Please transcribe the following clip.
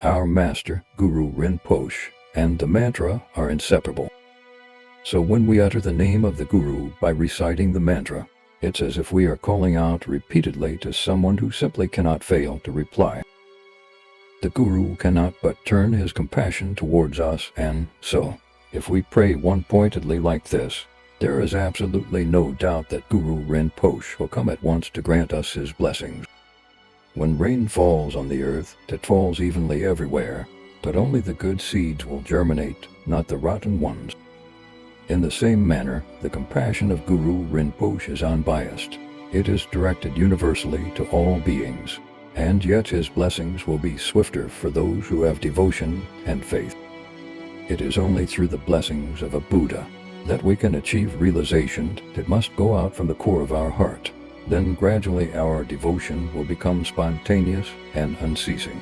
Our master, Guru Rinpoche, and the mantra are inseparable. So when we utter the name of the Guru by reciting the mantra, it's as if we are calling out repeatedly to someone who simply cannot fail to reply. The Guru cannot but turn his compassion towards us, and so, if we pray one-pointedly like this, there is absolutely no doubt that Guru Rinpoche will come at once to grant us his blessings. When rain falls on the earth, it falls evenly everywhere, but only the good seeds will germinate, not the rotten ones. In the same manner, the compassion of Guru Rinpoche is unbiased. It is directed universally to all beings, and yet his blessings will be swifter for those who have devotion and faith. It is only through the blessings of a Buddha that we can achieve realization that must go out from the core of our heart. Then gradually our devotion will become spontaneous and unceasing.